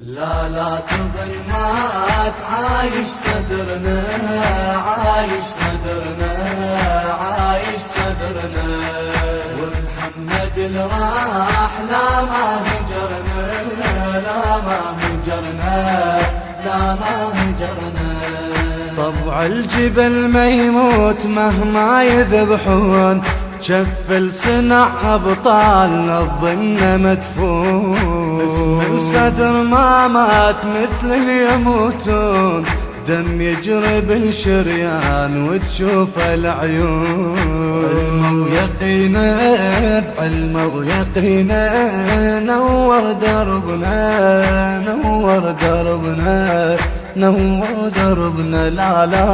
لا لا تظن مات عايش صدرنا، عايش صدرنا، عايش صدرنا، ومحمد اللي راح لا ما هجرنا، لا ما هجرنا، لا ما هجرنا. طبع الجبل ما يموت مهما يذبحون، شف الصنع أبطالنا الظن مدفون، اسم الصدر ما مات مثل اللي يموتون، دم يجري بالشريان وتشوف العيون. علم ويقينا بعلم ويقينا نور دربنا، نور دربنا، نور دربنا. لا لا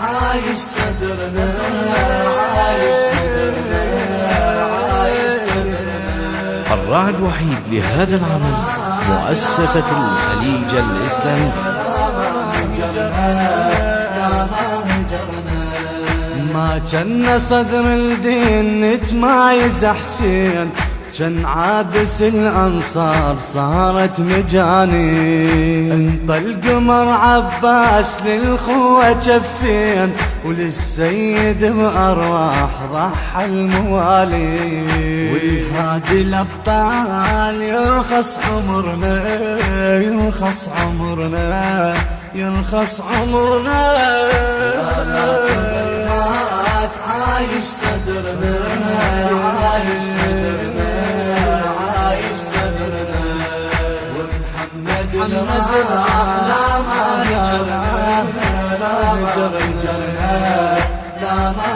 عايش صدرنا، عايش صدرنا، عايش صدرنا. الراعي الوحيد لهذا العمل مؤسسة الخليج الإسلامي. ما كان صدر الدين نتمايز حسين، كان عابس الأنصار صارت مجانين. انطى القمر عباس للخوة جفين، وللسيد بأرواح ضحى الموالين. والهادي الأبطال يرخص عمرنا، يرخص عمرنا، يرخص عمرنا. مات عايش صدرنا، عايش صدرنا، عايش صدرنا، ومحمد اللي راح لا ما هجرنا، لا ما هجرنا، لا ما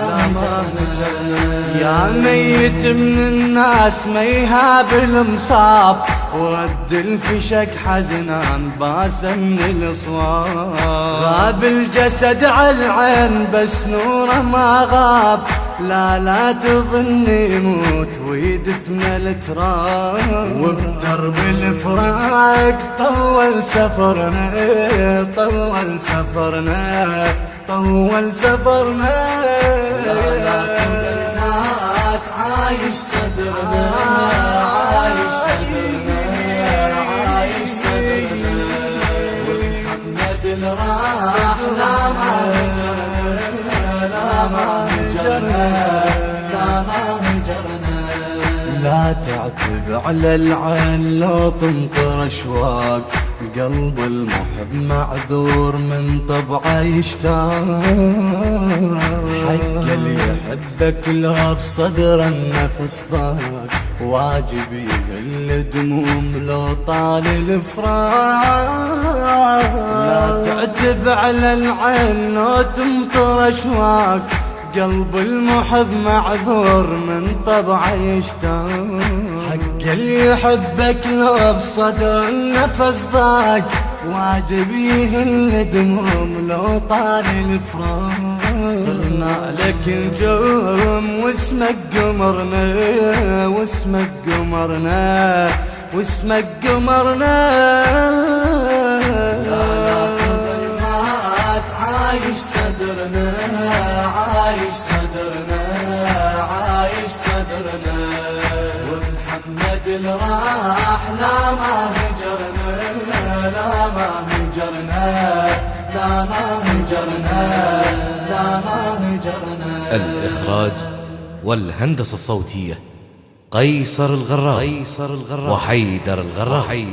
هجرنا. يا ميت من الناس ما يهاب المصاب، ورد الفشك حزنان باس من الأصوات. غاب الجسد عالعين بس نوره ما غاب، لا لا تظن يموت ويدفن التراب. وبدرب الفراق طول سفرنا، طول سفرنا، طول سفرنا. لا لا تظن مات عايش صدرنا، عايش صدرنا، عايش صدرنا، ومحمد اللي راح لا ما هجرنا، لا ما هجرنا، لا ما هجرنا. لا تعتب على العين لو تنطر اشواق، قلب المحب معذور من طبعه يشتاق. حق اللي يحبك لو بصدر النفس ضاق، واجب يهل دموم لو طال الفراق. لا تعتب على العين لو تمطر اشواق، قلب المحب معذور من طبعه يشتاق. حق اللي يحبك لو بصدر النفس ضاق، واجب يهل دموم لو طال الفراق. صرنا لك نجوم واسمك قمرنا، واسمك قمرنا، واسمك قمرنا. لا مات عايش صدرنا، عايش صدرنا، عايش صدرنا، ومحمد اللي راح لا ما هجرنا، لا ما هجرنا، لا ما هجرنا، لا ما هجرنا. الإخراج والهندسة الصوتية قيصر الغراء، وحيدر الغراء.